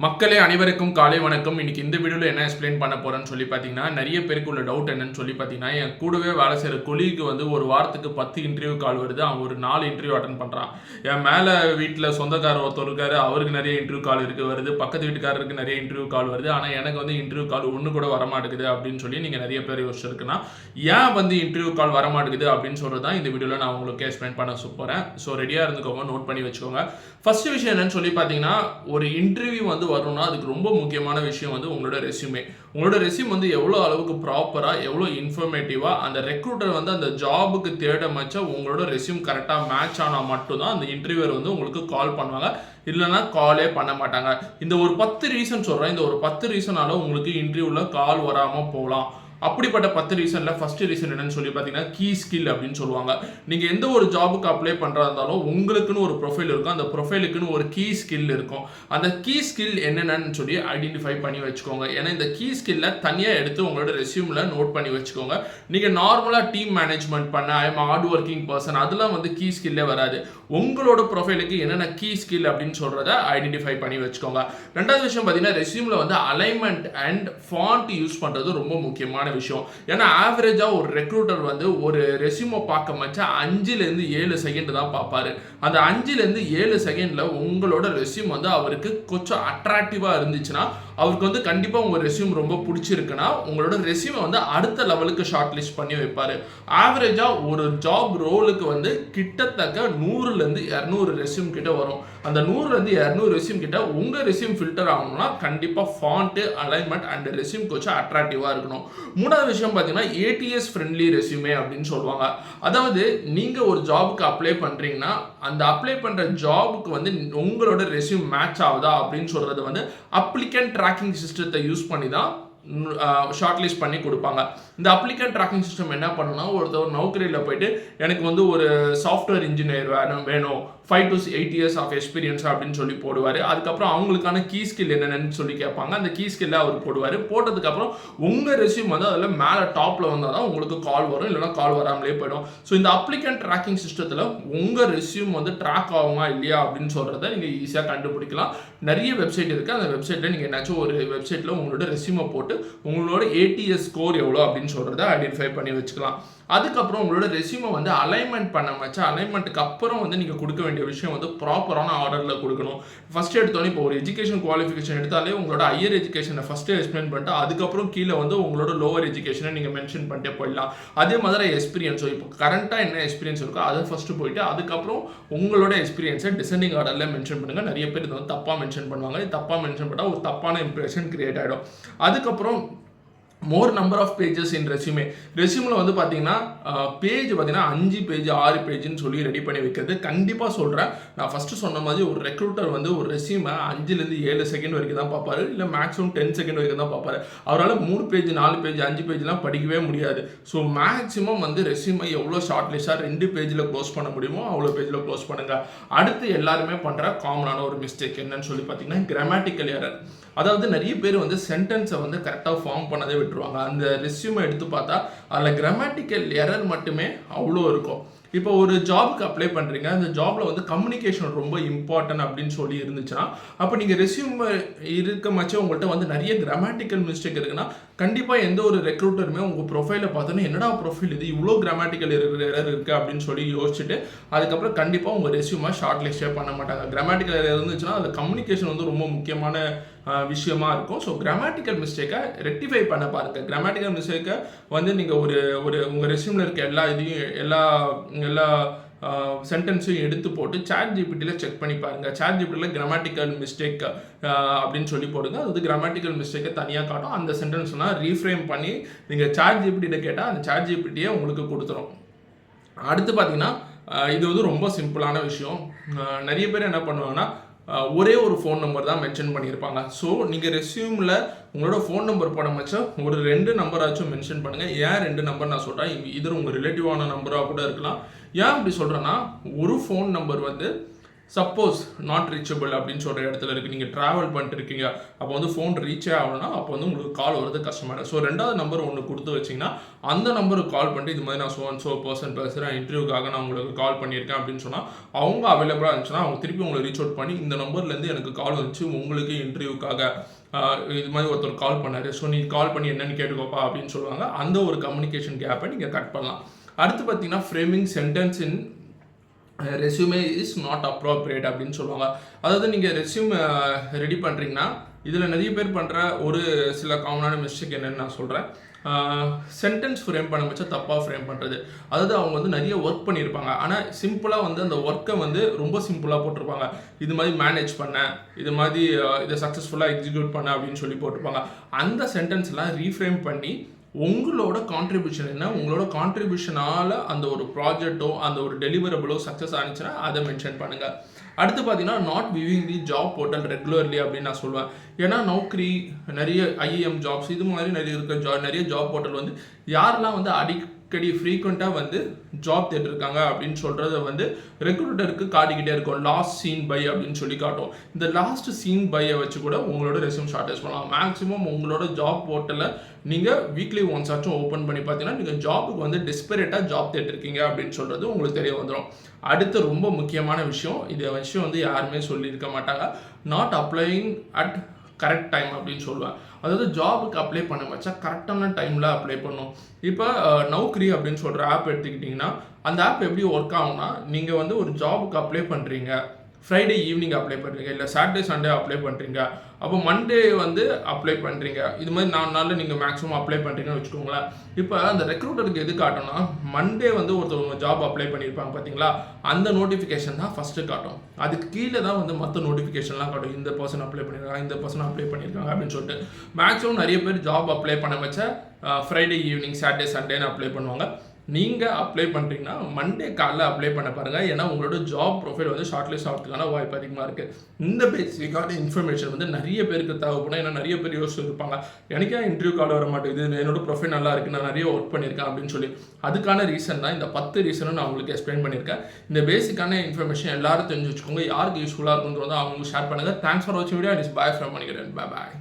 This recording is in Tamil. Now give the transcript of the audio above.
மக்களே அனைவருக்கும் காலை வணக்கம். இன்னைக்கு இந்த வீடியோவில் என்ன எக்ஸ்பிளைன் பண்ண போறேன்னு சொல்லி பார்த்தீங்கன்னா, நிறைய பேருக்கு உள்ள டவுட் என்னன்னு சொல்லி பார்த்தீங்கன்னா, என் கூடவே வேலை செய்கிற கொலீக்கு வந்து ஒரு வாரத்துக்கு 10 இன்டர்வியூ கால் வருது. அவன் ஒரு 4 இன்டர்வியூ அட்டன் பண்ணுறான். என் மேலே வீட்டில் சொந்தக்காரர் ஒருத்தர் இருக்காரு, அவருக்கு நிறைய இன்டர்வியூ கால் வருது. பக்கத்து வீட்டுக்காரருக்கு நிறைய இன்டர்வியூ கால் வருது. ஆனால் எனக்கு வந்து இன்டர்வியூ கால் ஒன்று கூட வரமாட்டேங்குது அப்படின்னு சொல்லி நீங்கள் நிறைய பேர் யோசிச்சிருக்குன்னா, ஏன் வந்து இன்டர்வியூ கால் வரமாட்டேங்குது அப்படின்னு சொல்கிறது தான் இந்த வீடியோவில் நான் உங்களுக்கு எக்ஸ்பிளைன் பண்ண போகிறேன். ஸோ ரெடியாக இருந்துக்கோங்க, நோட் பண்ணி வச்சுக்கோங்க. ஃபர்ஸ்ட் விஷயம் என்னன்னு சொல்லி பார்த்தீங்கன்னா, ஒரு இன்டர்வியூ வந்து வரணும்னா அதுக்கு ரொம்ப முக்கியமான விஷயம் வந்து உங்களோட ரெஸ்யூமே. உங்களோட ரெஸ்யூம் வந்து எவ்வளோ அளவுக்கு ப்ராப்பராக, எவ்வளோ இன்ஃபர்மேட்டிவாக அந்த ரெக்ரூட்டர் வந்து அந்த ஜாபுக்கு தேட மச்ச உங்களோட ரெஸ்யூம் கரெக்டாக மேட்ச் ஆனால் மட்டும்தான் அந்த இன்டர்வியூவர் வந்து உங்களுக்கு கால் பண்ணுவாங்க. இல்லைனா காலே பண்ண மாட்டாங்க. இந்த ஒரு 10 ரீசன் சொல்கிறேன். இந்த ஒரு 10 ரீசனால உங்களுக்கு இன்டர்வியூவில் கால் வராமல் போகலாம். அப்படிப்பட்ட 10 ரீசனில் ஃபர்ஸ்ட் ரீசன் என்னன்னு சொல்லி பார்த்தீங்கன்னா, கீ ஸ்கில் அப்படின்னு சொல்லுவாங்க. நீங்கள் எந்த ஒரு ஜாபுக்கு அப்ளை பண்ணுறதா இருந்தாலும் உங்களுக்குன்னு ஒரு ப்ரொஃபைல் இருக்கும். அந்த ப்ரொஃபைலுக்குன்னு ஒரு கீ ஸ்கில் இருக்கும். அந்த கீ ஸ்கில் என்னென்னு சொல்லி ஐடென்டிஃபை பண்ணி வச்சுக்கோங்க. ஏன்னா இந்த கீ ஸ்கில்லை தனியாக எடுத்து உங்களோட ரெஸ்யூமில் நோட் பண்ணி வச்சுக்கோங்க. நீங்கள் நார்மலாக டீம் மேனேஜ்மெண்ட் பண்ண I am hard working person அதெல்லாம் வந்து கீ ஸ்கில்லே வராது. உங்களோட ப்ரொஃபைலுக்கு என்னென்ன கீ ஸ்கில் அப்படின்னு சொல்கிறத ஐடென்டிஃபை பண்ணி வச்சுக்கோங்க. ரெண்டாவது விஷயம் பார்த்தீங்கன்னா, ரெஸ்யூமில் வந்து அலைன்மெண்ட் அண்ட் ஃபாண்ட் யூஸ் பண்ணுறது ரொம்ப முக்கியமான விஷயம். ஏன்னா ஆவரேஜா ஒரு ரெக்ரூட்டர் வந்து ஒரு ரெஸ்யூமை பார்க்க மச்சா 5லேருந்து 7 செகண்ட் தான் பார்ப்பாரு. அந்த 5லேருந்து 7 செகண்ட்ல உங்களோட ரெஸ்யூம் வந்து அவருக்கு கொஞ்சம் அட்ராக்டிவா இருந்துச்சுன்னா, அவருக்கு வந்து கண்டிப்பா உங்க ரெஸ்யூம் ரொம்ப பிடிச்சிருக்குன்னா உங்களோட ரெஸ்யூமை வந்து அடுத்த லெவலுக்கு ஷார்ட் லிஸ்ட் பண்ணி வைப்பாரு. ஆவரேஜா ஒரு ஜாப் ரோலுக்கு வந்து கிட்டத்தட்ட 100லேருந்து 200 ரெஸ்யூம் கிட்ட வரும். அந்த 100லேருந்து 200 ரெஸ்யூம் கிட்ட உங்க ரெஸ்யூம் ஃபில்டர் ஆகணும்னா கண்டிப்பா ஃபாண்ட், அலைன்மெண்ட் அண்ட் ரெஸ்யூம் கொஞ்சம் அட்ராக்டிவா இருக்கணும். மூணாவது விஷயம் பார்த்தீங்கன்னா, ஏடிஎஸ் ஃப்ரெண்ட்லி ரெஸ்யூமே அப்படின்னு சொல்லுவாங்க. அதாவது நீங்க ஒரு ஜாபுக்கு அப்ளை பண்றீங்கன்னா, அந்த அப்ளை பண்ற ஜாபுக்கு வந்து உங்களோட ரெஸ்யூம் மேட்ச் ஆகுதா அப்படின்னு சொல்றது வந்து அப்ளிகன்ட் ட்ராக்கிங் சிஸ்டத்தை யூஸ் பண்ணி தான் ஷார்ட் லிஸ்ட் பண்ணி கொடுப்பாங்க. இந்த அப்ளிகன்ட் ட்ராக்கிங் சிஸ்டம் என்ன பண்ணுன்னா, ஒருத்தர் நௌக்கரியில் போயிட்டு எனக்கு வந்து ஒரு சாஃப்ட்வேர் இன்ஜினியர் வேணும் 5 to 8 years ஆஃப் எக்ஸ்பீரியன்ஸ் அப்படின்னு சொல்லி போடுவார். அதுக்கப்புறம் அவங்களுக்கான கீ ஸ்கில் என்னென்னு சொல்லி கேட்பாங்க. அந்த கீ ஸ்கில்லை அவர் போடுவார். போட்டதுக்கப்புறம் உங்கள் ரெஸ்யூம் வந்து அதில் மேலே டாப்பில் வந்தால் தான் உங்களுக்கு கால் வரும், இல்லைனா கால் வராமலே போயிடும். ஸோ இந்த அப்ளிகன்ட் ட்ராக்கிங் சிஸ்டத்தில் உங்கள் ரெஸ்யூம் வந்து ட்ராக் ஆகுமா இல்லையா அப்படின்னு சொல்கிறத நீங்கள் ஈஸியாக கண்டுபிடிக்கலாம். நிறைய வெப்சைட் இருக்குது. அந்த வெப்சைட்டில் நீங்கள் என்னாச்சும் ஒரு வெப்சைட்டில் உங்களோட ரெஸ்யூமை போட்டு உங்களோட ஏடிஎஸ் ஸ்கோர் எவ்வளோ அப்படின்னு சொல்கிறத ஐடென்டிஃபை பண்ணி வச்சுக்கலாம். அதுக்கப்புறம் உங்களோட ரெஸ்யூமை வந்து அலைன்மெண்ட் பண்ண வச்சா அலைன்மெண்ட்டுக்கு அப்புறம் வந்து நீங்கள் கொடுக்க வேண்டிய விஷயம் வந்து ப்ராப்பரான ஆர்டரில் கொடுக்கணும். ஃபர்ஸ்ட் எடுத்தோன்னே இப்போ ஒரு எஜுகேஷன் குவாலிஃபிகேஷன் எடுத்தாலே உங்களோட ஹையர் எஜுகேஷனை ஃபஸ்ட்டு எக்ஸ்பிளைன் பண்ணிட்டு அதுக்கப்புறம் கீழே வந்து உங்களோட லோவர் எஜுகேஷனை நீங்கள் மென்ஷன் பண்ணிட்டே போயிடலாம். அதே மாதிரி எக்ஸ்பீரியன்ஸோ இப்போ கரண்ட்டாக என்ன எக்ஸ்பீரியன்ஸ் இருக்கோ அதை ஃபஸ்ட்டு போயிட்டு அதுக்கப்புறம் உங்களோட எக்ஸ்பீரியன்ஸை டிசெண்டிங் ஆர்டரில் மென்ஷன் பண்ணுங்கள். நிறைய பேர் இதை வந்து தப்பாக மென்ஷன் பண்ணுவாங்க. தப்பாக மென்ஷன் பண்ணால் ஒரு தப்பான இம்ப்ரெஷன் கிரியேட் ஆகிடும். அதுக்கப்புறம் more number of pages in resume. ரெஸ்யூமில் வந்து பார்த்தீங்கன்னா பேஜ் பார்த்தீங்கன்னா 5 பேஜ் 6 பேஜ்னு சொல்லி ரெடி பண்ணி வைக்கிறது கண்டிப்பாக சொல்கிறேன். நான் ஃபஸ்ட்டு சொன்ன மாதிரி ஒரு ரெக்ரூட்டர் வந்து ஒரு ரெஸ்யூமை 5லேருந்து 7 செகண்ட் வரைக்கும் தான் பார்ப்பாரு, இல்லை மேக்ஸிமம் 10 செகண்ட் வரைக்கும் தான் பார்ப்பாரு. அவரால் 3 பேஜ் 4 பேஜ் 5 பேஜ்லாம் படிக்கவே முடியாது. ஸோ மேக்ஸிமம் வந்து ரெஸ்யூமை எவ்வளோ ஷார்ட் லிஸ்ட்டாக 2 பேஜில் க்ளோஸ் பண்ண முடியுமோ அவ்வளோ பேஜில் க்ளோஸ் பண்ணுங்கள். அடுத்து எல்லாருமே பண்ணுற காமனான ஒரு மிஸ்டேக் என்னன்னு சொல்லி பார்த்தீங்கன்னா, கிராமட்டிக்கல் எரர். அதாவது நிறைய பேர் வந்து சென்டென்ஸை வந்து கரெக்டாக ஃபார்ம் பண்ணதே விட்டுருவாங்க. அந்த ரெஸ்யூமை எடுத்து பார்த்தா அதில் கிராமட்டிக்கல் எரர் மட்டுமே அவ்வளோ இருக்கும். இப்போ ஒரு ஜாபுக்கு அப்ளை பண்ணுறீங்க, அந்த ஜாபில் வந்து கம்யூனிகேஷன் ரொம்ப இம்பார்ட்டன்ட் அப்படின்னு சொல்லி இருந்துச்சுன்னா, அப்போ நீங்கள் ரெஸ்யூம் இருக்க மச்சம் உங்கள்கிட்ட வந்து நிறைய கிராமட்டிக்கல் மிஸ்டேக் இருக்குன்னா கண்டிப்பாக எந்த ஒரு ரெக்ரூட்டருமே உங்கள் ப்ரொஃபைலை பார்த்தோன்னா என்னடா ப்ரொஃபைல் இது இவ்வளோ கிராமட்டிக்கல் எரர் இருக்குது அப்படின்னு சொல்லி யோசிச்சுட்டு அதுக்கப்புறம் கண்டிப்பாக உங்கள் ரெஸ்யூமை ஷார்ட் லிஸ்டே பண்ண மாட்டாங்க. கிராமட்டிக்கல் எரர் இருந்துச்சுன்னா அது கம்யூனிகேஷன் வந்து ரொம்ப முக்கியமான விஷயமா இருக்கும். ஸோ கிராமட்டிக்கல் மிஸ்டேக்கை ரெக்டிஃபை பண்ண பாருங்கள். கிராமட்டிக்கல் மிஸ்டேக்கை வந்து நீங்கள் ஒரு உங்கள் ரெஸ்யூமில் இருக்க எல்லா சென்டென்ஸையும் எடுத்து போட்டு சாட் ஜிபிடியில் செக் பண்ணி பாருங்கள். சாட் ஜிபிடியில் கிராமட்டிக்கல் மிஸ்டேக் அப்படின்னு சொல்லி போடுங்க. அது கிராமட்டிக்கல் மிஸ்டேக்கை தனியாக காட்டும். அந்த சென்டென்ஸ்னால் ரீஃப்ரேம் பண்ணி நீங்கள் சாட் ஜிபிடியில் கேட்டால் அந்த சாட் ஜிபிடியை உங்களுக்கு கொடுத்துரும். அடுத்து பார்த்தீங்கன்னா, இது வந்து ரொம்ப சிம்பிளான விஷயம். நிறைய பேர் என்ன பண்ணுவாங்கன்னா, ஒரே ஒரு ஃபோன் நம்பர் தான் மென்ஷன் பண்ணியிருப்பாங்க. ஸோ நீங்கள் ரெஸ்யூமில் உங்களோட ஃபோன் நம்பர் போட மச்சா ஒரு 2 நம்பராச்சும் மென்ஷன் பண்ணுங்கள். ஏன் 2 நம்பர் நான் சொல்கிறேன், இது உங்கள் ரிலேட்டிவான நம்பராக கூட இருக்கலாம். ஏன் அப்படி சொல்கிறேன்னா, ஒரு ஃபோன் நம்பர் வந்து சப்போஸ் நாட் ரீச்சபிள் அப்படின்னு சொல்கிற இடத்துல இருக்குது, நீங்கள் ட்ராவல் பண்ணிட்டு இருக்கீங்க, அப்போ வந்து ஃபோன் ரீச்சே ஆகணும்னா அப்போ வந்து உங்களுக்கு கால் வருது கஷ்டமாக. ஸோ 2வது நம்பர் ஒன்று கொடுத்து வச்சிங்கன்னா அந்த நம்பருக்கு கால் பண்ணிட்டு இது மாதிரி நான் பர்சன் பேசுகிறேன், இன்டர்வியூக்காக நான் உங்களுக்கு கால் பண்ணியிருக்கேன் அப்படின்னு சொன்னால் அவங்க அவைலபிளாக இருந்துச்சுன்னா அவங்க திருப்பி உங்களை ரீச் அவுட் பண்ணி இந்த நம்பர்லேருந்து எனக்கு கால் வந்துச்சு உங்களுக்கு இன்டர்வியூக்காக இது மாதிரி ஒருத்தர் கால் பண்ணார், ஸோ நீ கால் பண்ணி என்னென்னு கேட்டுக்கோப்பா அப்படின்னு சொல்லுவாங்க. அந்த ஒரு கம்யூனிகேஷன் கேப்பை நீங்கள் கட் பண்ணலாம். அடுத்து பார்த்தீங்கன்னா framing sentence in resume is not appropriate அப்படின்னு சொல்லுவாங்க. அதாவது நீங்கள் ரெஸ்யூம் ரெடி பண்ணுறீங்கன்னா இதில் நிறைய பேர் பண்ணுற ஒரு சில காமனான மிஸ்டேக் என்னென்னு நான் சொல்கிறேன். சென்டென்ஸ் ஃப்ரேம் பண்ண வச்சா தப்பாக ஃப்ரேம் பண்ணுறது. அதாவது அவங்க வந்து நிறைய ஒர்க் பண்ணியிருப்பாங்க, ஆனால் சிம்பிளாக வந்து அந்த ஒர்க்கை வந்து ரொம்ப சிம்பிளாக போட்டிருப்பாங்க. இது மாதிரி மேனேஜ் பண்ணேன், இது மாதிரி இதை சக்ஸஸ்ஃபுல்லாக எக்ஸிக்யூட் பண்ணேன் அப்படின்னு சொல்லி போட்டிருப்பாங்க. அந்த சென்டென்ஸ்லாம் ரீஃப்ரேம் பண்ணி உங்களோட கான்ட்ரிபியூஷன் என்ன, உங்களோட கான்ட்ரிபியூஷனால் அந்த ஒரு ப்ராஜெக்டோ அந்த ஒரு டெலிவரபிளோ சக்ஸஸ் ஆனிச்சுன்னா அதை மென்ஷன் பண்ணுங்கள். அடுத்து பார்த்தீங்கன்னா not viewing the job portal regularly அப்படின்னு நான் சொல்லுவேன். ஏன்னா நௌக்கரி, நிறைய ஐஏஎம் ஜாப்ஸ், இது மாதிரி நிறைய இருக்க நிறைய ஜாப் போர்ட்டல் வந்து யாரெல்லாம் வந்து அடிக்கடி ஃப்ரீக்வெண்ட்டாக வந்து ஜாப் தேடிருக்காங்க அப்படின்னு சொல்கிறத வந்து ரெக்ரூட்டருக்கு காட்டிக்கிட்டே இருக்கும். லாஸ்ட் சீன் பை அப்படின்னு சொல்லி காட்டும். இந்த லாஸ்ட் சீன் பையை வச்சு கூட உங்களோட ரெஸ்யூம் ஷார்டேஜ் பண்ணலாம். மேக்ஸிமம் உங்களோட ஜாப் போர்ட்டலில் நீங்கள் வீக்லி ஒன்ஸ் ஆச்சும் ஓப்பன் பண்ணி பார்த்தீங்கன்னா நீங்கள் ஜாபுக்கு வந்து டெஸ்பரேட்டாக ஜாப் தேடிருக்கீங்க அப்படின்னு சொல்கிறது உங்களுக்கு தெரிய வந்துடும். அடுத்து ரொம்ப முக்கியமான விஷயம், இந்த விஷயம் வந்து யாருமே சொல்லியிருக்க மாட்டாங்க, not applying at correct time அப்படின்னு சொல்லுவேன். அதாவது ஜாபுக்கு அப்ளை பண்ண வச்சா கரெக்டான டைமில் அப்ளை பண்ணும். இப்போ நௌக்கரி அப்படின்னு சொல்கிற ஆப் எடுத்துக்கிட்டிங்கன்னா அந்த ஆப் எப்படி ஒர்க் ஆகும்னா, நீங்கள் வந்து ஒரு ஜாபுக்கு அப்ளை பண்ணுறீங்க, ஃப்ரைடே ஈவினிங் அப்ளை பண்ணுறீங்க, இல்லை சாட்டர்டே சண்டே அப்ளை பண்ணுறீங்க, அப்போ மண்டே வந்து அப்ளை பண்ணுறீங்க, இது மாதிரி 4 நாளில் நீங்கள் மேக்ஸிமம் அப்ளை பண்ணுறீங்கன்னு வச்சுக்கோங்களேன். இப்போ அந்த ரெக்ரூட்டருக்கு எது காட்டும்னா மண்டே வந்து ஒருத்தவங்க ஜாப் அப்ளை பண்ணியிருப்பாங்க பார்த்தீங்களா, அந்த நோட்டிஃபிகேஷன் தான் ஃபஸ்ட்டு காட்டும். அதுக்கு கீழே தான் வந்து மற்ற நோட்டிஃபிகேஷன்லாம் காட்டும், இந்த பர்சன் அப்ளை பண்ணியிருக்காங்க, இந்த பர்சன் அப்ளை பண்ணியிருக்காங்க அப்படின்னு சொல்லிட்டு. மேக்ஸிமம் நிறைய பேர் ஜாப் அப்ளை பண்ண வச்ச ஃப்ரைடே ஈவினிங், சாட்டர்டே சண்டேன்னு அப்ளை பண்ணுவாங்க. நீங்கள் அப்ளை பண்ணுறீங்கன்னா மண்டே காலைல அப்ளை பண்ண பாருங்கள். ஏன்னா உங்களோட ஜாப் ப்ரொஃபைல் வந்து ஷார்ட் லிஸ்ட் ஆகிறதுக்கான வாய்ப்பு அதிகமாக இருக்குது. இந்த பேசிக்கான இன்ஃபர்மேஷன் வந்து நிறைய பேருக்கு தேவைப்படும். ஏன்னா நிறைய பேர் யோசிச்சுருப்பாங்க, எனக்கே இன்டர்வியூ கால் வர மாட்டேங்குது, என்னோட ப்ரொஃபைல் நல்லா இருக்குது, நான் நிறைய ஒர்க் பண்ணியிருக்கேன் அப்படின்னு சொல்லி. அதுக்கான ரீசன் தான் இந்த 10 ரீசனும் நான் உங்களுக்கு எக்ஸ்பிளைன் பண்ணியிருக்கேன். இந்த பேசிக்கான இன்ஃபர்மேஷன் எல்லாரும் தெரிஞ்சு வச்சுக்கோங்க. யாருக்கு யூஸ்ஃபுல்லாக இருக்குன்றதை அவங்க ஷேர் பண்ணுங்கள். தேங்க்ஸ் ஃபார் வாட்சிங் video. It's bye from Manikandan. Bye.